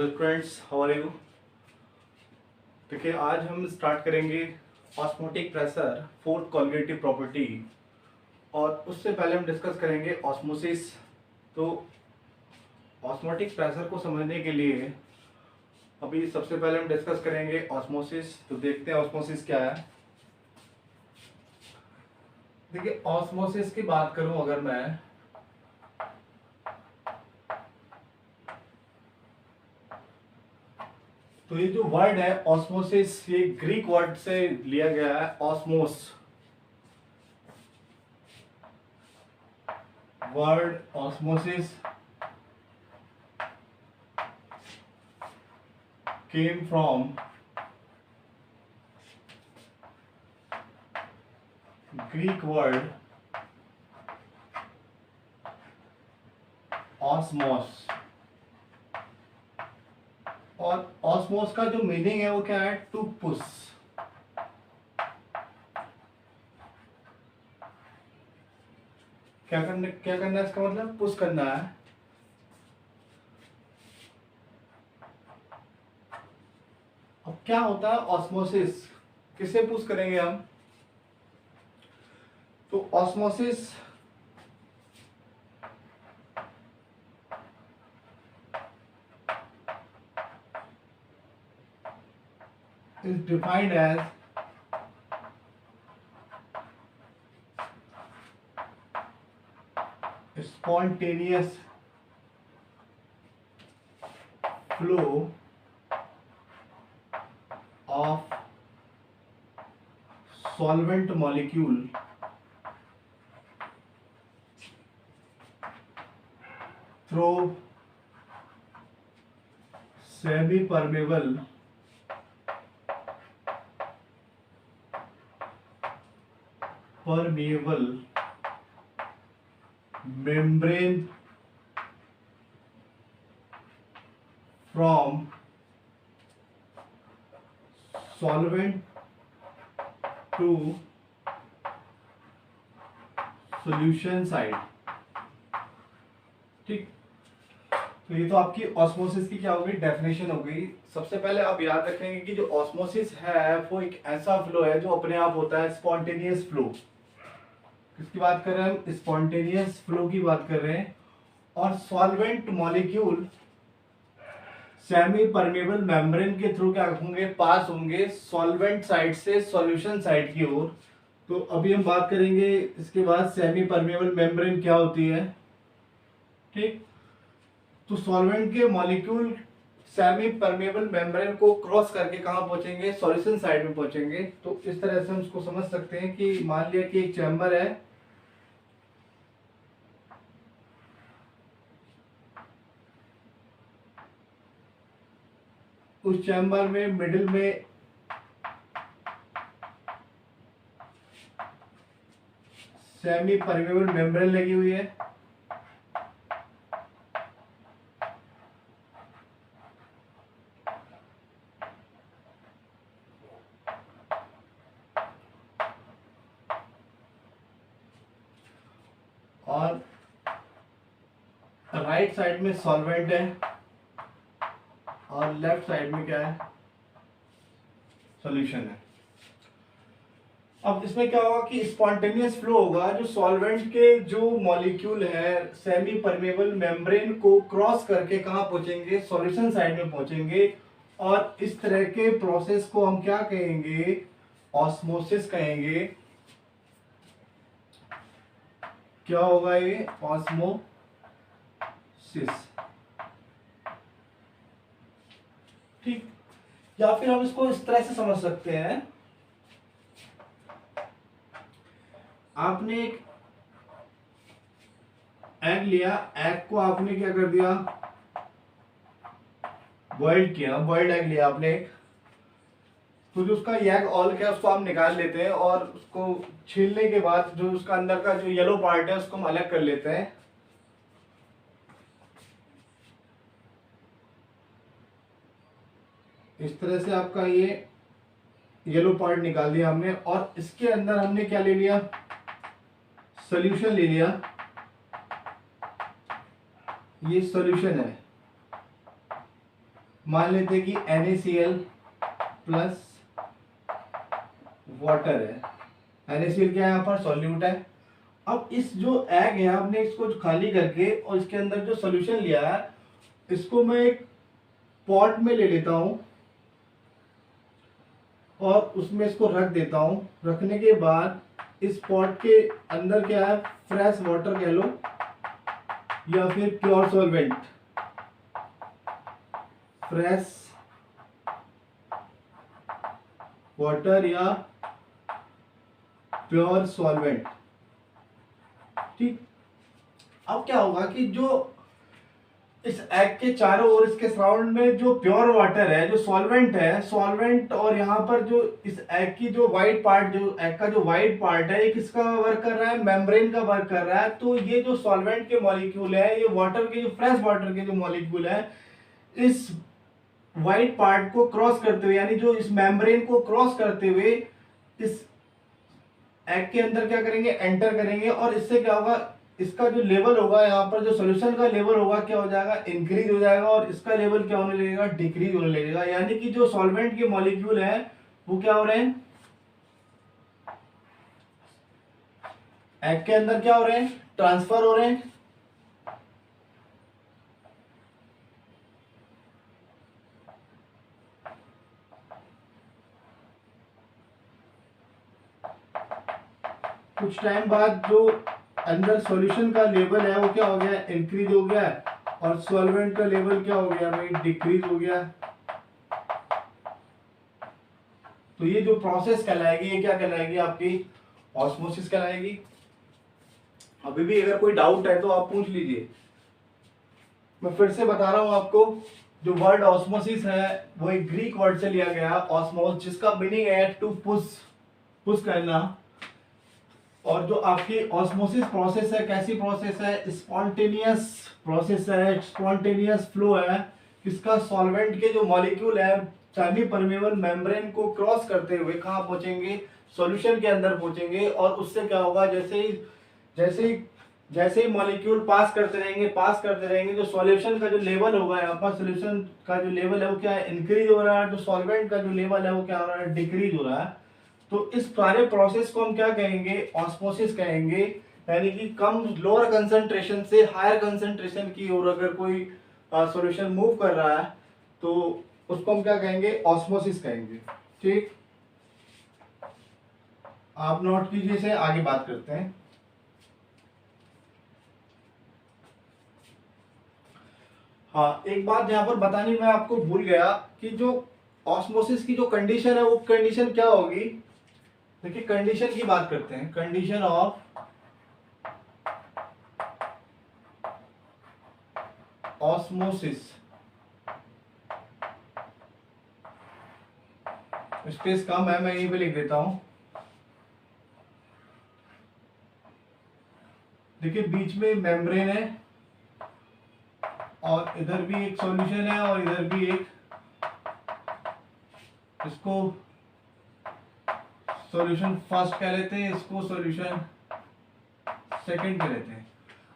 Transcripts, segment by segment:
Hello friends, how are you. देखिए, आज हम स्टार्ट करेंगे osmotic pressure fourth colligative property. और उससे पहले हम डिस्कस करेंगे ऑस्मोसिस। तो ऑस्मोटिक प्रेशर को समझने के लिए अभी सबसे पहले हम डिस्कस करेंगे ऑस्मोसिस। तो देखते हैं ऑस्मोसिस क्या है। देखिए, ऑस्मोसिस की बात करूं अगर मैं, तो ये जो वर्ड है ऑस्मोसिस, ये ग्रीक वर्ड से लिया गया है। Osmos word, osmosis came from Greek word osmos। और ऑस्मोस का जो मीनिंग है वो क्या है? To push. क्या करना है इसका मतलब? पुश करना है। अब क्या होता है ऑस्मोसिस? किसे पुश करेंगे हम? तो osmosis is defined as spontaneous flow of solvent molecule through semi-permeable membrane from solvent to solution side। ठीक, तो ये तो आपकी ऑस्मोसिस की क्या हो गई? डेफिनेशन हो गई। सबसे पहले आप याद रखेंगे कि जो ऑस्मोसिस है वो एक ऐसा फ्लो है जो अपने आप होता है, स्पॉन्टेनियस फ्लो। किसकी बात कर रहे हैं हम? स्पॉन्टेनियस फ्लो की बात कर रहे हैं। और solvent molecule semi permeable membrane के थ्रू क्या होंगे? पास होंगे सॉल्वेंट साइड से सॉल्यूशन साइड की ओर। तो अभी हम बात करेंगे इसके बाद सेमी परमेबल मेम्ब्रेन क्या होती है। ठीक, तो सॉल्वेंट के मॉलिक्यूल सेमी परमेबल मेम्ब्रेन को क्रॉस करके कहां पहुंचेंगे? सॉल्यूशन साइड में पहुंचेंगे। तो इस तरह से हम इसको समझ सकते हैं कि मान लिया कि एक चैम्बर है, उस चैम्बर में मिडिल में सेमी परमेबल मेम्ब्रेन लगी हुई है। और राइट साइड में सॉल्वेंट है और लेफ्ट साइड में क्या है? सॉल्यूशन है। अब इसमें क्या होगा कि स्पॉन्टेनियस फ्लो होगा। जो सॉल्वेंट के जो मॉलिक्यूल है सेमी परमेबल मेम्ब्रेन को क्रॉस करके कहां पहुंचेंगे? सॉल्यूशन साइड में पहुंचेंगे। और इस तरह के प्रोसेस को हम क्या कहेंगे? ऑस्मोसिस कहेंगे। क्या होगा ये? ऑस्मोसिस। ठीक, या फिर हम इसको इस तरह से समझ सकते हैं, आपने एक एग लिया, एग को आपने क्या कर दिया? बॉइल्ड किया, बॉइल्ड एग लिया आपने एक। तो जो उसका एग ऑल्क है उसको हम निकाल लेते हैं और उसको छीलने के बाद जो उसका अंदर का जो येलो पार्ट है उसको हम अलग कर लेते हैं। इस तरह से आपका ये येलो पार्ट निकाल दिया हमने। और इसके अंदर हमने क्या ले लिया? सॉल्यूशन ले लिया। ये सॉल्यूशन है। मान लेते हैं कि NaCl प्लस वाटर है। NaCl क्या है, यहाँ पर सॉल्यूट है। अब इस जो एग है आपने इसको खाली करके और इसके अंदर जो सोल्यूशन लिया है इसको मैं एक पॉट में ले लेता हूं और उसमें इसको रख देता हूं। रखने के बाद इस पॉट के अंदर क्या है, फ्रेश वाटर कह लो या फिर प्योर सॉल्वेंट, फ्रेश वाटर या प्योर सॉल्वेंट। ठीक, अब क्या होगा कि जो इस एग के चारों ओर इसके सराउंड में जो प्योर वाटर है, जो सॉल्वेंट है, सॉल्वेंट और यहाँ पर जो इस एग की जो वाइट पार्ट, जो एग का जो वाइट पार्ट है, ये किसका वर्क कर रहा है, मेम्ब्रेन का वर्क कर रहा है। तो ये जो सॉल्वेंट के मॉलिक्यूल है, ये वाटर के जो फ्रेश वाटर के जो मॉलिक्यूल है, इस वाइट पार्ट को क्रॉस करते हुए, यानी जो इस मेम्ब्रेन को क्रॉस करते हुए इस एग के अंदर क्या करेंगे, एंटर करेंगे। और इससे क्या होगा, इसका जो लेवल होगा, यहाँ पर जो सॉल्यूशन का लेवल होगा क्या हो जाएगा, इंक्रीज हो जाएगा। और इसका लेवल क्या होने लगेगा, डिक्रीज होने लगेगा। यानी कि जो सॉल्वेंट के मॉलिक्यूल है वो क्या हो रहे हैं, एग के अंदर क्या हो रहे हैं, ट्रांसफर हो रहे हैं। कुछ टाइम बाद जो अंदर सॉल्यूशन का लेवल है वो क्या हो गया, इंक्रीज हो गया। और सॉल्वेंट का लेवल क्या हो गया भाई, डिक्रीज हो गया। तो ये जो प्रोसेस कहलाएगी, ये क्या कहलाएगी, आपकी ऑस्मोसिस कहलाएगी। अभी भी अगर कोई डाउट है तो आप पूछ लीजिए। मैं फिर से बता रहा हूं आपको, जो वर्ड ऑस्मोसिस है वो एक ग्रीक वर्ड से लिया गया, ऑस्मोस, जिसका मीनिंग है टू पुश, पुश करना। और जो आपकी ऑस्मोसिस प्रोसेस है, कैसी प्रोसेस है, स्पॉन्टेनियस प्रोसेस है, स्पॉन्टेनियस फ्लो है। किसका, सॉल्वेंट के जो मॉलिक्यूल है सेमी परमेबल मेम्ब्रेन को क्रॉस करते हुए कहाँ पहुंचेंगे, सॉल्यूशन के अंदर पहुंचेंगे। और उससे क्या होगा, जैसे ही मॉलिक्यूल पास करते रहेंगे, जो सॉल्यूशन का जो लेवल होगा, यहाँ पर सॉल्यूशन का जो लेवल है वो क्या है, इंक्रीज हो रहा है। जो सॉल्वेंट का जो लेवल है वो क्या हो रहा है, डिक्रीज हो रहा है। तो इस सारे प्रोसेस को हम क्या कहेंगे, ऑस्मोसिस कहेंगे। यानी कि कम, लोअर कंसंट्रेशन से हायर कंसंट्रेशन की ओर अगर कोई सॉल्यूशन मूव कर रहा है तो उसको हम क्या कहेंगे, ऑस्मोसिस कहेंगे। ठीक, आप नोट कीजिए, से आगे बात करते हैं। हाँ, एक बात यहाँ पर बतानी मैं आपको भूल गया कि जो ऑस्मोसिस की जो कंडीशन है वो कंडीशन क्या होगी। देखिए, कंडीशन की बात करते हैं, कंडीशन ऑफ ऑस्मोसिस। स्पेस कम है, मैं यहीं पे लिख देता हूं। देखिए, बीच में मेम्ब्रेन है और इधर भी एक सॉल्यूशन है और इधर भी एक, इसको सॉल्यूशन फर्स्ट कह लेते हैं, इसको सॉल्यूशन सेकंड कह लेते हैं।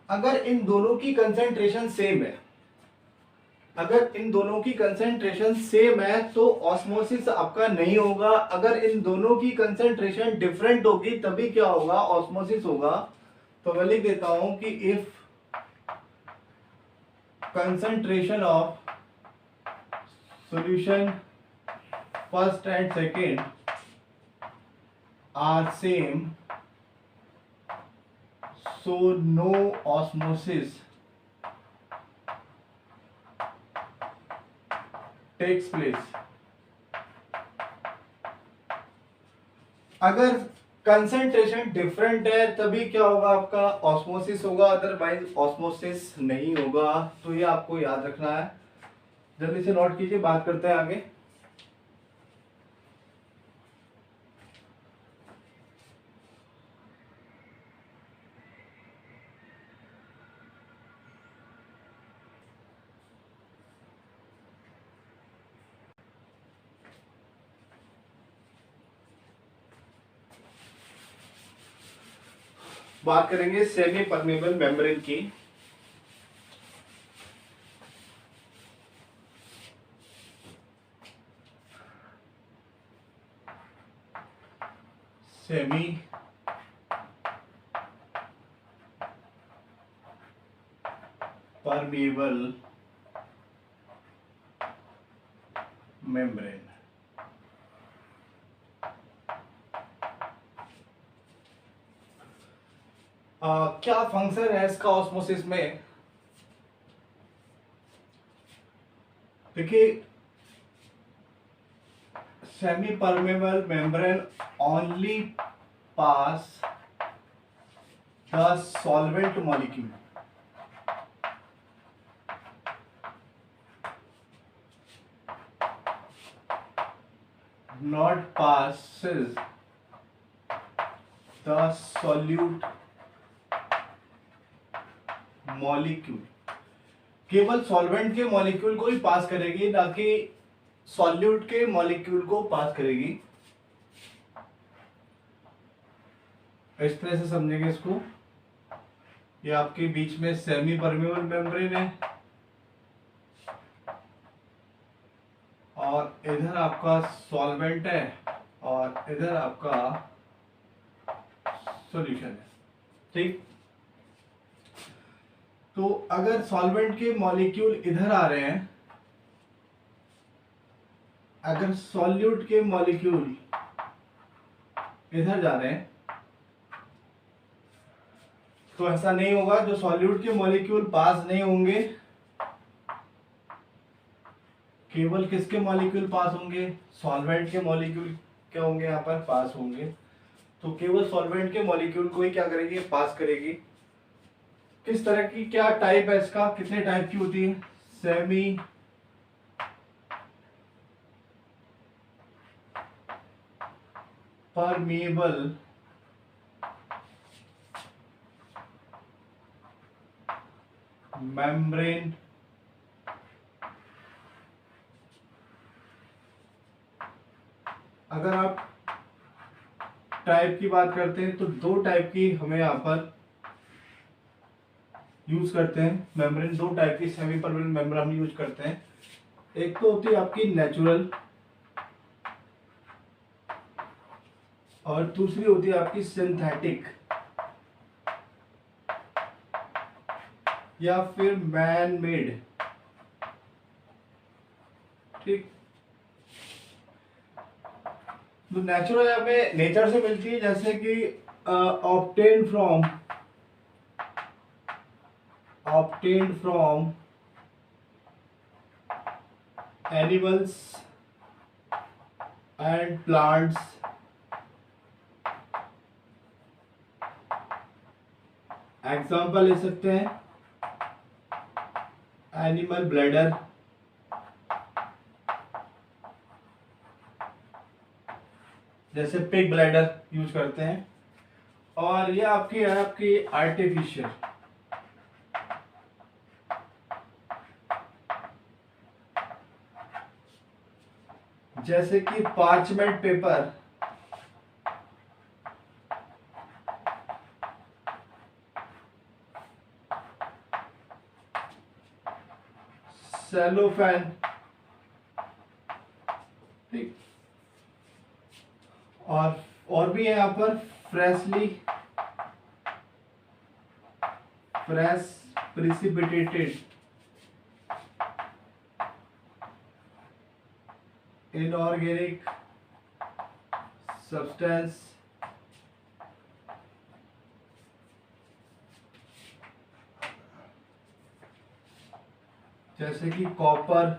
अगर इन दोनों की कंसेंट्रेशन सेम है, अगर इन दोनों की कंसेंट्रेशन सेम है तो ऑस्मोसिस आपका नहीं होगा। अगर इन दोनों की कंसेंट्रेशन डिफरेंट होगी तभी क्या होगा, ऑस्मोसिस होगा। तो मैं लिख देता हूं कि if concentration of solution first and second are same, so no osmosis takes place। अगर कंसेंट्रेशन डिफरेंट है तभी क्या होगा, आपका ऑस्मोसिस होगा, अदरवाइज ऑस्मोसिस नहीं होगा। तो ये आपको याद रखना है। जल्दी से नोट कीजिए, बात करते हैं आगे। बात करेंगे सेमी परमेबल मेम्ब्रेन की। Semi permeable membrane. क्या फंक्शन है इसका ऑस्मोसिस में? देखिए, semi permeable membrane only pass the solvent molecule, not passes the solute molecule। केवल सॉल्वेंट के मॉलिक्यूल को ही पास करेगी, ना कि सॉल्यूट के मॉलिक्यूल को पास करेगी। इस तरह से समझेंगे इसको। ये आपके बीच में सेमी परमेबल मेम्ब्रेन है और इधर आपका सॉल्वेंट है और इधर आपका सॉल्यूशन है। ठीक, तो अगर सॉल्वेंट के मॉलिक्यूल इधर आ रहे हैं, अगर सॉल्यूट के मॉलिक्यूल इधर जा रहे हैं, तो ऐसा नहीं होगा। जो सॉल्यूट के मॉलिक्यूल पास नहीं होंगे, केवल किसके मॉलिक्यूल पास होंगे? सॉल्वेंट के मॉलिक्यूल क्या होंगे यहाँ पर? पास होंगे। तो केवल सॉल्वेंट के मॉलिक्यूल को ही क्या करेगी? पास करेगी। किस तरह की, क्या टाइप है इसका? कितने टाइप की होती है? सेमी परमेबल मेम्ब्रेन अगर आप टाइप की बात करते हैं तो दो टाइप की हमें यहाँ पर यूज करते हैं मेम्ब्रेन। दो टाइप की सेमी परमेबल मेम्ब्रेन हम यूज करते हैं। एक तो होती है आपकी नेचुरल और दूसरी होती है आपकी सिंथेटिक या फिर मैन मेड। ठीक, तो नेचुरल हमें नेचर से मिलती है, जैसे कि obtain from animals and plants, example ले सकते हैं एनिमल ब्लैडर, जैसे पिग ब्लैडर यूज करते हैं। और ये आपकी है आपकी आर्टिफिशियल, जैसे कि पार्चमेंट पेपर, सेलोफेन। ठीक, और भी है यहाँ पर फ्रेश प्रिसिपिटेटेड इनऑर्गेनिक सब्सटेंस, जैसे कि कॉपर,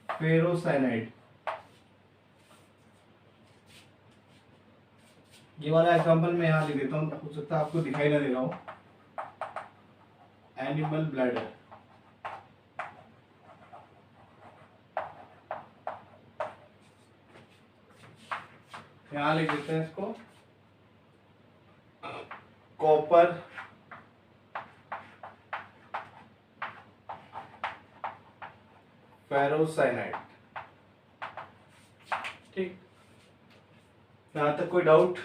फेरोसाइनाइड। ये वाला एग्जांपल मैं यहाँ लिख देता हूँ, हो सकता है आपको दिखाई ना दे रहा हो। एनिमल ब्लैडर, यहाँ लिख देते हैं इसको कॉपर, फेरोसाइनाइड। ठीक, यहाँ तक कोई डाउट?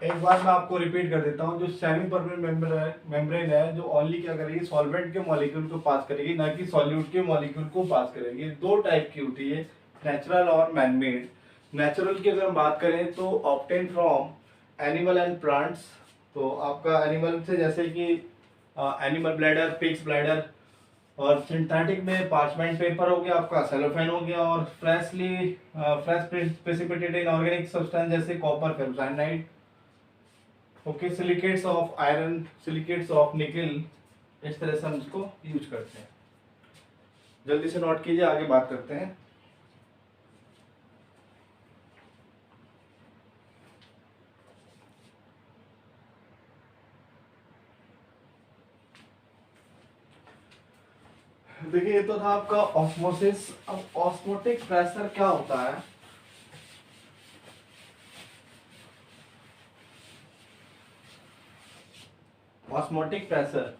एक बार मैं आपको रिपीट कर देता हूँ। जो सेमी परमेबल मेम्ब्रेन है, जो ओनली क्या करेगी? सॉल्वेंट के मॉलिक्यूल को पास करेगी, ना कि सॉल्यूट के मॉलिक्यूल को पास करेगी। दो टाइप की होती है, नेचुरल और मैनमेड। नेचुरल की अगर हम बात करें तो obtain from animal and plants. तो आपका एनिमल से जैसे कि एनिमल ब्लैडर, पिग्स ब्लैडर, और सिंथेटिक में पार्चमेंट पेपर हो गया, आपका सेलोफेन हो गया, और फ्रेश प्रेसिपिटेटेड इनऑर्गेनिक सब्सटेंस जैसे copper, ferrocyanide, okay, silicates of iron, silicates of निकल, इस तरह से हम इसको यूज करते हैं। जल्दी से नोट कीजिए, आगे बात करते हैं। देखिए ये तो था आपका ऑस्मोसिस। अब ऑस्मोटिक प्रेशर क्या होता है? ऑस्मोटिक प्रेशर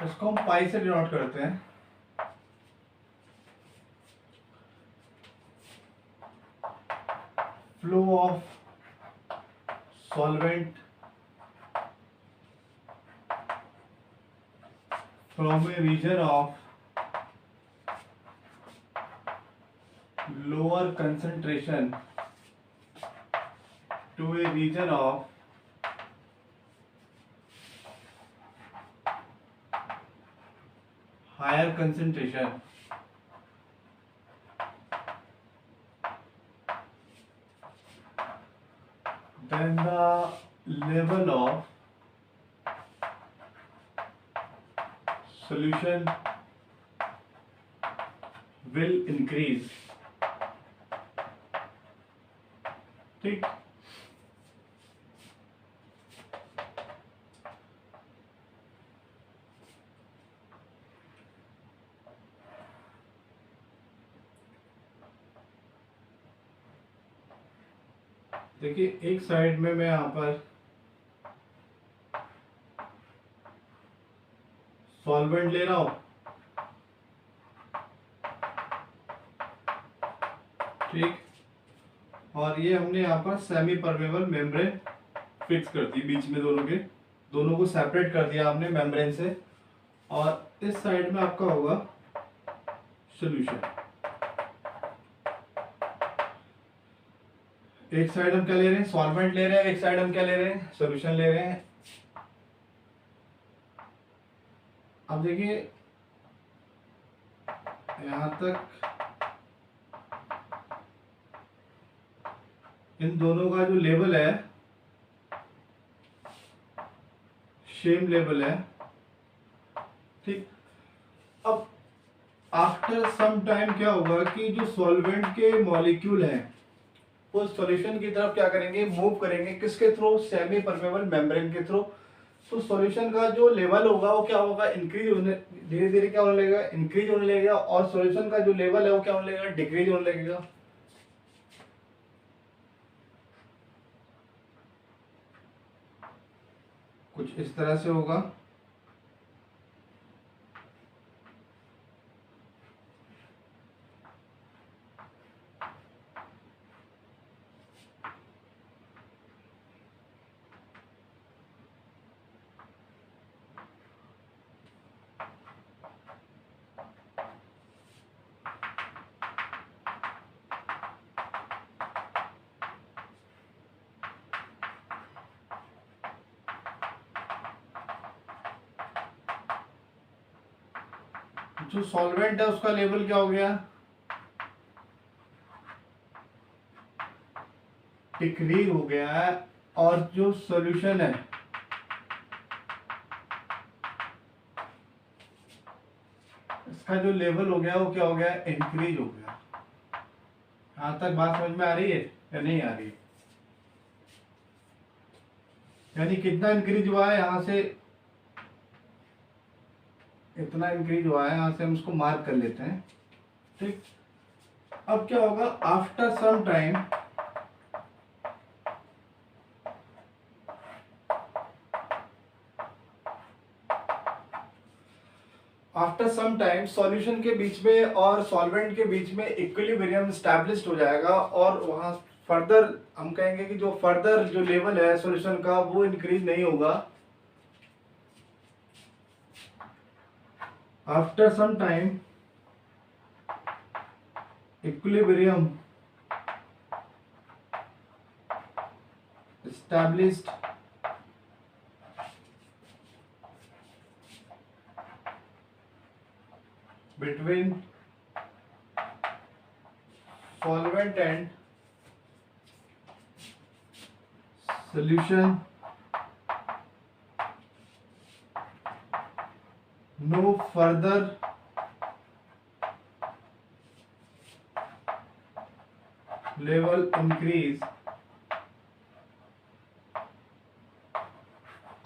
इसको हम पाई से डिनोट करते हैं। Flow of solvent from a region of lower concentration to a region of higher concentration, then the level of solution will increase। ठीक, देखिए एक साइड में मैं यहाँ पर सॉल्वेंट ले रहा हूँ, ठीक, और ये हमने यहाँ पर सेमी परमेबल मेम्ब्रेन फिक्स कर दी बीच में, दोनों को सेपरेट कर दिया हमने मेम्ब्रेन से। और इस साइड में आपका होगा सॉल्यूशन। एक साइड हम क्या ले रहे हैं? सॉल्वेंट ले रहे हैं, एक साइड हम क्या ले रहे हैं? सॉल्यूशन ले रहे हैं। अब देखिए यहां तक इन दोनों का जो लेवल है सेम लेवल है, ठीक। अब आफ्टर सम टाइम क्या होगा कि जो सॉल्वेंट के मॉलिक्यूल हैं वो सॉल्यूशन की तरफ क्या करेंगे? मूव करेंगे। किसके थ्रू? सेमी परमेबल मेम्ब्रेन के थ्रू। तो सॉल्यूशन का जो लेवल होगा वो क्या होगा? इंक्रीज होने, धीरे धीरे क्या होने लगेगा? इंक्रीज होने लगेगा। और सॉल्यूशन का जो लेवल है वो क्या होने लगेगा? डिक्रीज होने लगेगा। कुछ इस तरह से होगा। जो सॉल्वेंट है उसका लेवल क्या हो गया? डिक्रीज हो गया है। और जो सॉल्यूशन है इसका जो लेवल हो गया वो क्या हो गया? इंक्रीज हो गया। यहां तक बात समझ में आ रही है या नहीं आ रही? यानी कितना इंक्रीज हुआ है? यहां से इतना इंक्रीज हुआ है, यहां से हम इसको मार्क कर लेते हैं, ठीक। अब क्या होगा? आफ्टर सम टाइम सॉल्यूशन के बीच में और सॉल्वेंट के बीच में इक्विलिब्रियम स्टैब्लिश्ड हो जाएगा और वहां फर्दर हम कहेंगे कि जो फर्दर जो लेवल है सॉल्यूशन का वो इंक्रीज नहीं होगा। After some time equilibrium established between solvent and solution, no further level increase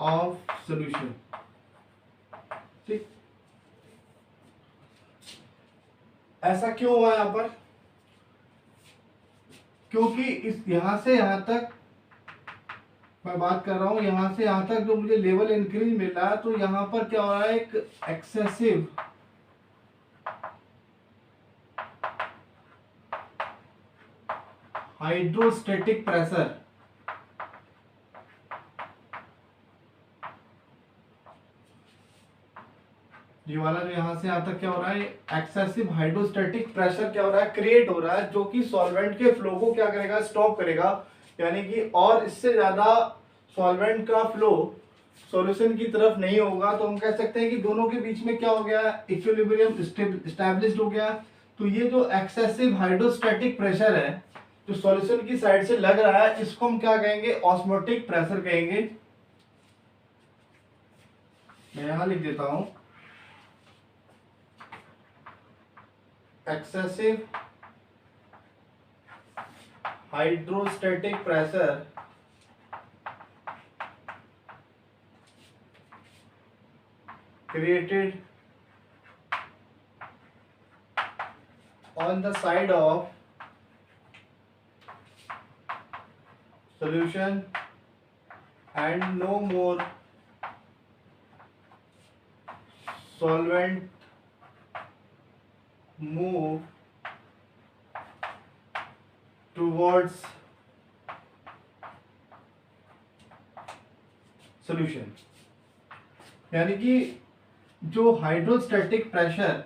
of solution। ठीक, ऐसा क्यों हुआ यहां पर? क्योंकि इस यहां से यहां तक मैं बात कर रहा हूं, यहां से यहां तक जो मुझे लेवल इंक्रीज मिल रहा है, तो यहां पर क्या हो रहा है, एक एक्सेसिव हाइड्रोस्टेटिक प्रेशर, ये वाला जो यहां से यहां तक क्या हो रहा है, एक्सेसिव हाइड्रोस्टेटिक प्रेशर क्या हो रहा है, क्रिएट हो रहा है, जो कि सॉल्वेंट के फ्लो को क्या करेगा, स्टॉप करेगा। यानी कि और इससे ज्यादा सॉल्वेंट का फ्लो सॉल्यूशन की तरफ नहीं होगा। तो हम कह सकते हैं कि दोनों के बीच में क्या हो गया, इक्विलिब्रियम एस्टैब्लिश्ड हो गया। तो ये जो एक्सेसिव हाइड्रोस्टैटिक प्रेशर है जो सॉल्यूशन की साइड से लग रहा है, इसको हम क्या कहेंगे, ऑस्मोटिक प्रेशर कहेंगे। मैं यहां लिख देता हूं, excessive hydrostatic pressure created on the side of solution and no more solvent move towards solution। यानी कि जो hydrostatic pressure,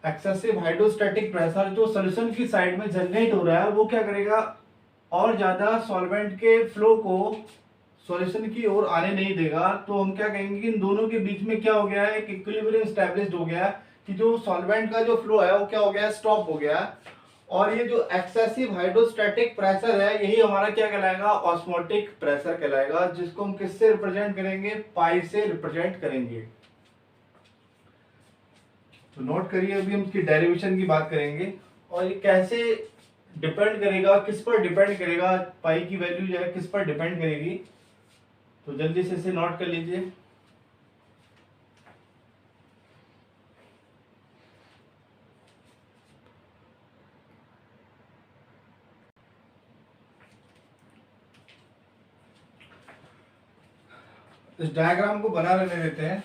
excessive hydrostatic pressure जो सॉल्यूशन की साइड में जनरेट हो रहा है, वो क्या करेगा, और ज्यादा सॉल्वेंट के फ्लो को सॉल्यूशन की ओर आने नहीं देगा। तो हम क्या कहेंगे कि इन दोनों के बीच में क्या हो गया है, एक इक्विलिब्रियम एस्टैब्लिश्ड हो गया है, कि जो सॉल्वेंट का जो फ्लो है वो क्या हो गया है, स्टॉप हो गया है। और ये जो एक्सेसिव हाइड्रोस्टैटिक प्रेशर है, यही हमारा क्या कहलाएगा, ऑस्मोटिक प्रेशर कहलाएगा, जिसको हम किससे रिप्रेजेंट करेंगे, पाई से रिप्रेजेंट करेंगे। तो नोट करिए, अभी हम इसकी डेरिवेशन की बात करेंगे और ये कैसे डिपेंड करेगा, किस पर डिपेंड करेगा, पाई की वैल्यू जो है किस पर डिपेंड करेगी। तो जल्दी से इसे नोट कर लीजिए। इस डायग्राम को बना रहने देते हैं,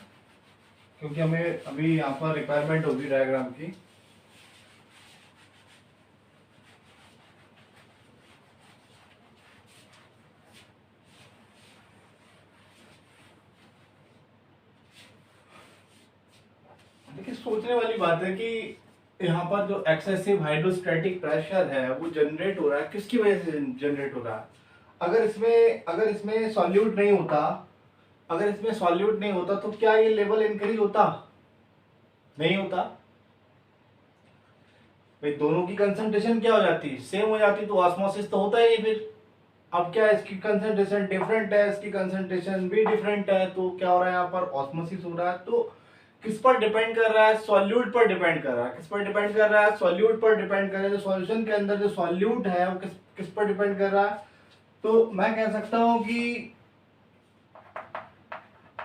क्योंकि हमें अभी यहाँ पर रिक्वायरमेंट होगी डायग्राम की। देखिए, सोचने वाली बात है कि यहाँ पर जो एक्सेसिव हाइड्रोस्टैटिक प्रेशर है वो जनरेट हो रहा है, किसकी वजह से जनरेट हो रहा है। अगर इसमें सॉल्यूट नहीं होता, अगर इसमें सॉल्यूट नहीं होता तो क्या ये लेवल इंक्रीज होता, नहीं होता। भाई दोनों की कंसंट्रेशन क्या हो जाती, सेम हो जाती, तो ऑस्मोसिस तो होता ही नहीं फिर। अब क्या है, इसकी कंसंट्रेशन डिफरेंट है, इसकी कंसंट्रेशन भी डिफरेंट है, तो क्या हो रहा है, यहाँ पर ऑस्मोसिस हो रहा है। तो किस पर डिपेंड कर रहा है, सॉल्यूट पर डिपेंड कर रहा है। किस पर डिपेंड कर रहा है, सॉल्यूट पर डिपेंड कर रहा है। जो सॉल्यूशन के अंदर जो सॉल्यूट है वो किस किस पर डिपेंड कर रहा है। तो मैं कह सकता हूं कि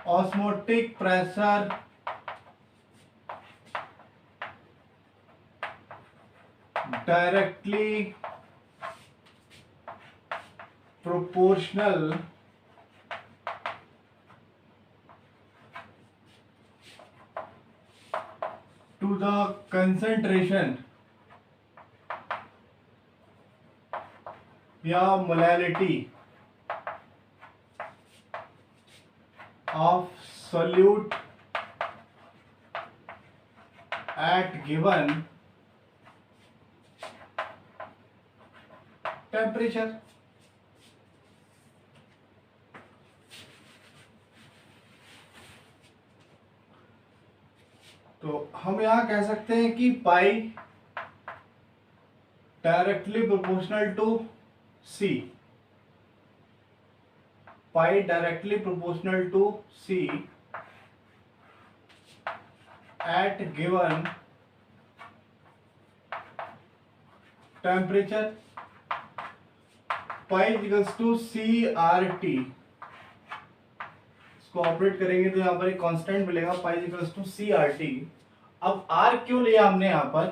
osmotic pressure directly proportional to the concentration या molality of solute at given temperature. तो हम यहां कह सकते हैं कि pi directly proportional to C, pi directly proportional to C at given temperature, pi equals to C R T. इसको operate करेंगे तो यहाँ पर एक कांस्टेंट मिलेगा, pi equals to C R T. अब आर क्यों लिया हमने यहाँ पर?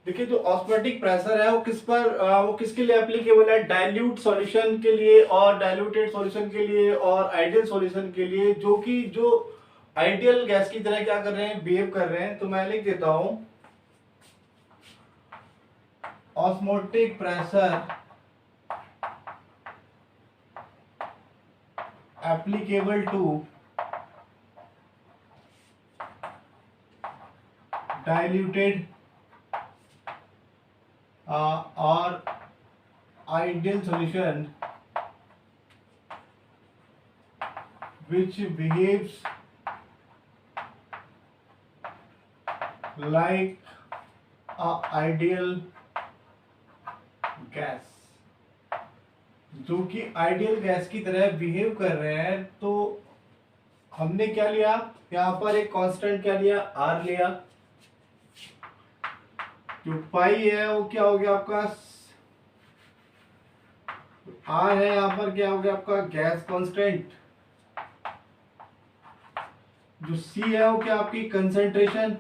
देखिए जो ऑस्मोटिक प्रेशर है वो किस पर वो किसके लिए एप्लीकेबल है? डाइल्यूट सॉल्यूशन के लिए और डाइल्यूटेड सॉल्यूशन के लिए और आइडियल सॉल्यूशन के लिए, जो कि जो आइडियल गैस की तरह क्या कर रहे हैं, बिहेव कर रहे हैं। तो मैं लिख देता हूं osmotic pressure applicable to diluted or ideal solution which behaves like a ideal gas, जो कि आइडियल गैस की तरह बिहेव कर रहे हैं। तो हमने क्या लिया यहाँ पर? एक कांस्टेंट क्या लिया? आर लिया। जो पाई है वो क्या हो गया आपका? आर है यहाँ पर क्या हो गया आपका? Gas constant. जो सी है वो क्या आपकी? कंसंट्रेशन।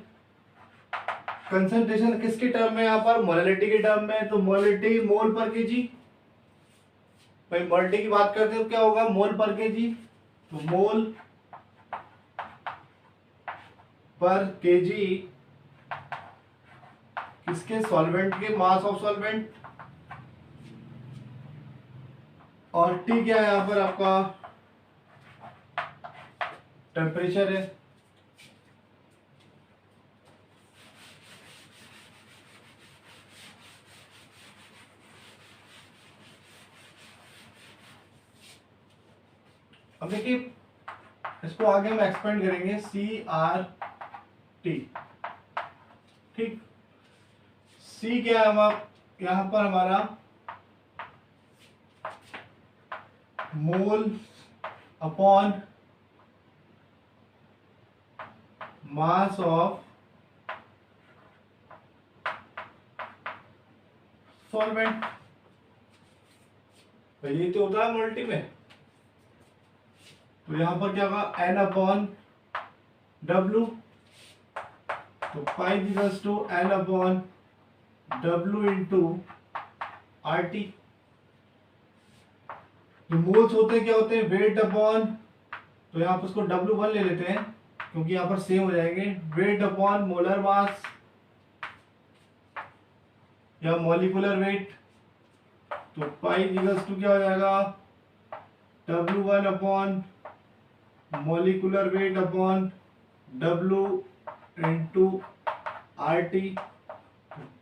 कंसंट्रेशन किसके टर्म में? यहाँ पर मोलैलिटी के टर्म में। तो मोलैलिटी मोल पर केजी, भाई मोलैलिटी की बात करते हो क्या होगा? मोल पर केजी। तो मोल पर केजी किसके? सॉल्वेंट के, मास ऑफ सॉल्वेंट। और टी क्या है यहाँ पर आपका? टेम्परेचर है। अब देखिए इसको आगे हम एक्सपेंड करेंगे, सी आर टी। ठीक, सी क्या है हम यहां पर? हमारा mole upon mass of solvent. ये तो होता है मोलैलिटी में। तो यहां पर क्या होगा? N upon W. तो pi equals to N upon W into R T. जो मोल्स होते हैं क्या होते हैं? वेट अपॉन, तो यहाँ पर उसको W1 ले लेते हैं क्योंकि यहाँ पर सेम हो जाएंगे। वेट अपॉन मोलर मास या मॉलिक्यूलर वेट। तो पाई इक्वल्स टू क्या हो जाएगा? W1 upon molecular weight upon W into R T.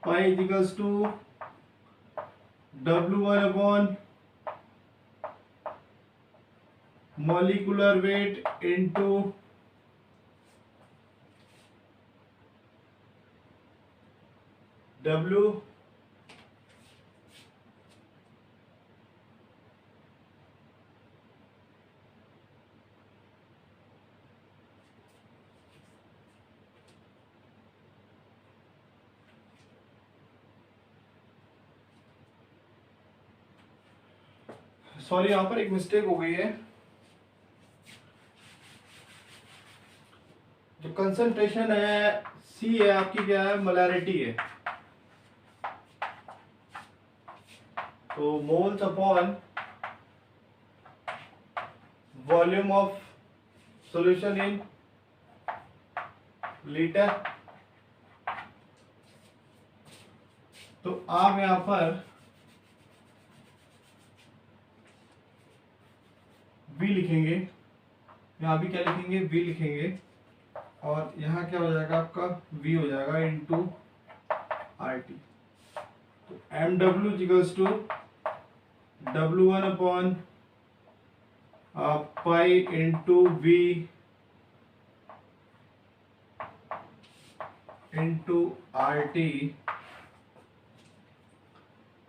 Pi equals to W1 upon molecular weight into W sorry यहां पर एक मिस्टेक हो गई है। जो कंसंट्रेशन है सी है आपकी, क्या है? मोलैलिटी है। तो moles upon volume of solution in litre. तो आप यहां पर वी लिखेंगे, यहाँ भी क्या लिखेंगे, वी लिखेंगे, और यहाँ क्या हो जाएगा आपका, वी हो जाएगा इंटू आर टी। तो M W equals to W1 upon pi into V into R T.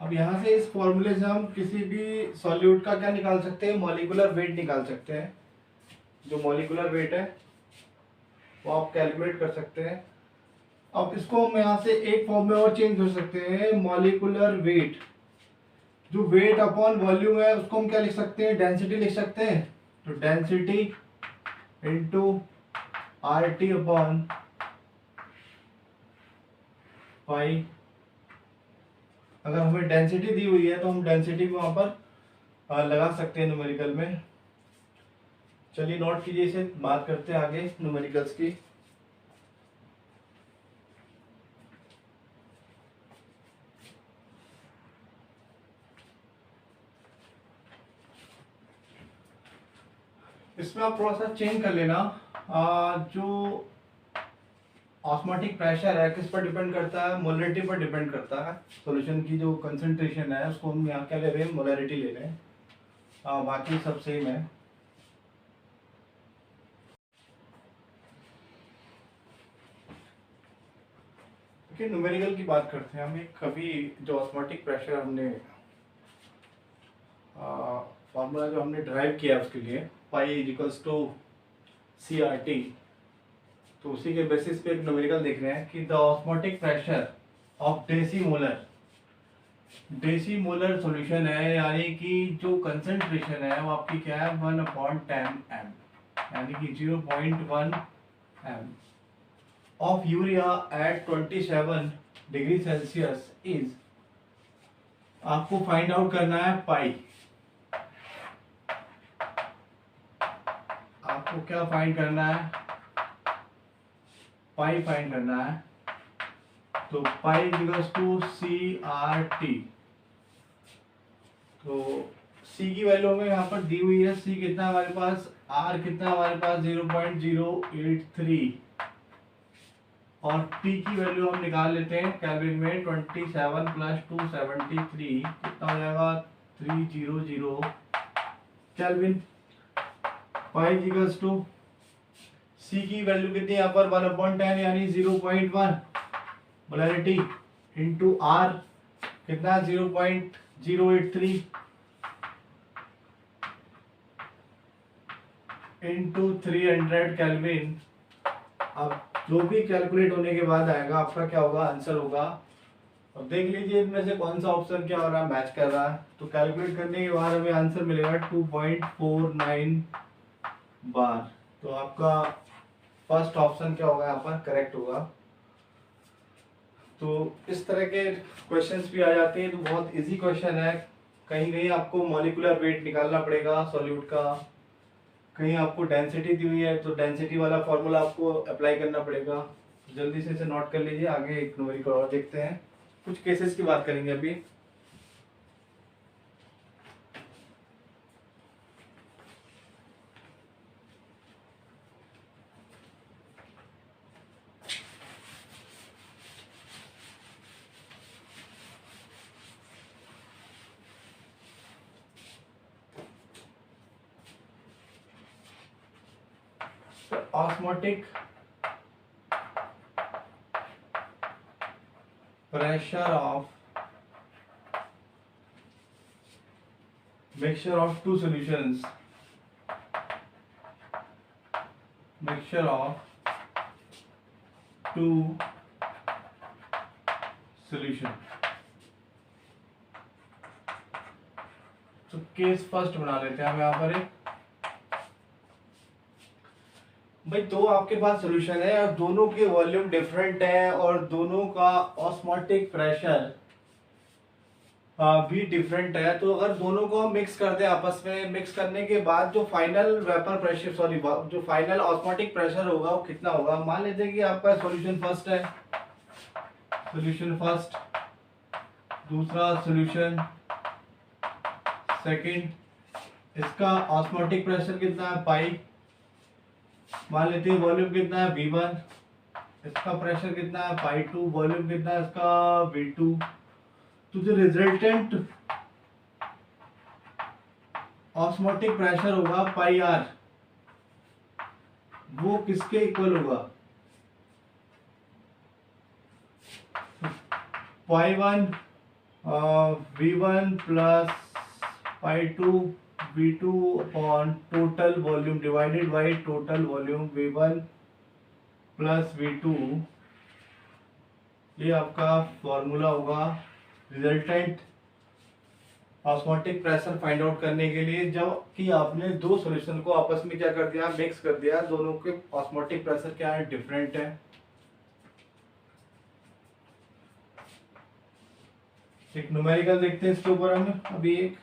अब यहाँ से इस फॉर्मूले से हम किसी भी सॉल्यूट का क्या निकाल सकते हैं, मॉलिक्यूलर वेट निकाल सकते हैं। जो मॉलिक्यूलर वेट है वो आप कैलकुलेट कर सकते हैं। अब इसको हम यहाँ से एक फॉर्म में और चेंज कर सकते हैं, मॉलिक्यूलर वेट, जो वेट अपॉन वॉल्यूम है उसको हम क्या लिख सकते हैं, डेंसिटी लिख सकते हैं। तो density into R T upon pi. अगर हमें डेंसिटी दी हुई है तो हम डेंसिटी को वहां पर लगा सकते हैं न्यूमेरिकल में। चलिए नोट कीजिए इसे, बात करते हैं आगे न्यूमेरिकल्स की। इसमें आप थोड़ा सा चेंज कर लेना। जो ऑस्मोटिक प्रेशर है किस पर डिपेंड करता है, मोलरिटी पर डिपेंड करता है। सॉल्यूशन की जो कंसंट्रेशन है उसको हम यहाँ क्या ले रहे हैं, मोलरिटी ले रहे हैं। बाकी सब सेम है। देखिए न्यूमेरिकल की बात करते हैं हम। एक कभी जो ऑस्मोटिक प्रेशर हमने फॉर्मूला जो हमने ड्राइव किया उसके लिए, pi equals to C R T, तो उसी के बेसिस पे एक न्यूमेरिकल देख रहे हैं कि the osmotic pressure of decimolar solution है, यानी कि जो कंसंट्रेशन है वो आपकी क्या है, 1/10 m, यानी कि 0.1 m of urea at 27 degree Celsius is, आपको फाइंड आउट करना है पाई। आपको क्या फाइंड करना है, पाई फाइंड करना है। तो pi equals to C R T. तो सी की वैल्यू हमें यहाँ पर दी हुई है, सी कितना हमारे पास, आर कितना हमारे पास 0.083, और टी की वैल्यू हम निकाल लेते हैं केल्विन में। 27 प्लस 273 कितना हो जाएगा, 300 केल्विन। पाई इक्वल्स टू सी की वैल्यू कितनी यहाँ पर 1/10 यानी 0.1 मोलरिटी इंटू आर कितना 0.083 इंटू 300 केल्विन। अब जो भी कैलकुलेट होने के बाद आएगा आपका क्या होगा, आंसर होगा। अब देख लीजिए इनमें से कौन सा ऑप्शन क्या हो रहा है, मैच कर रहा है। तो कैलकुलेट करने के बाद हमें आंसर मिलेगा 2.49 बार। तो आपका फर्स्ट ऑप्शन क्या होगा, यहाँ पर करेक्ट होगा। तो इस तरह के क्वेश्चंस भी आ जाते हैं। तो बहुत इजी क्वेश्चन है। कहीं कहीं आपको मॉलिक्यूलर वेट निकालना पड़ेगा सॉल्यूट का, कहीं आपको डेंसिटी दी हुई है तो डेंसिटी वाला फॉर्मूला आपको अप्लाई करना पड़ेगा। जल्दी से इसे नोट कर लीजिए। आगे एक न्यूमेरिकल और देखते हैं, कुछ केसेस की बात करेंगे अभी। Osmotic pressure of mixture of two solutions, mixture of two solution। तो केस फर्स्ट बना लेते हैं हम यहाँ पर एक। भाई दो आपके पास सॉल्यूशन है और दोनों के वॉल्यूम डिफरेंट है और दोनों का ऑस्मोटिक प्रेशर भी डिफरेंट है। तो अगर दोनों को हम मिक्स कर दें आपस में, मिक्स करने के बाद जो फाइनल वेपर प्रेशर, सॉरी जो फाइनल ऑस्मोटिक प्रेशर होगा वो कितना होगा। मान लेते हैं कि आपका सॉल्यूशन फर्स्ट है, सॉल्यूशन फर्स्ट, दूसरा सॉल्यूशन सेकंड, इसका ऑस्मोटिक प्रेशर कितना है पाई, मान लेते हैं वॉल्यूम कितना है V1, इसका प्रेशर कितना है पाई 2, वॉल्यूम कितना है इसका V2। तो जो रिजल्टेंट ऑस्मोटिक प्रेशर होगा पाई आर, वो किसके इक्वल होगा, पाई 1 V1 plus pi 2 V2 upon total volume divided by total volume V1 plus V2। ये आपका फॉर्मूला होगा resultant osmotic pressure find out करने के लिए, जब कि आपने दो सॉल्यूशन को आपस में क्या कर दिया, मिक्स कर दिया, दोनों के ऑस्मोटिक प्रेशर क्या है, डिफरेंट है। एक न्यूमेरिकल देखते हैं इसके ऊपर हम अभी एक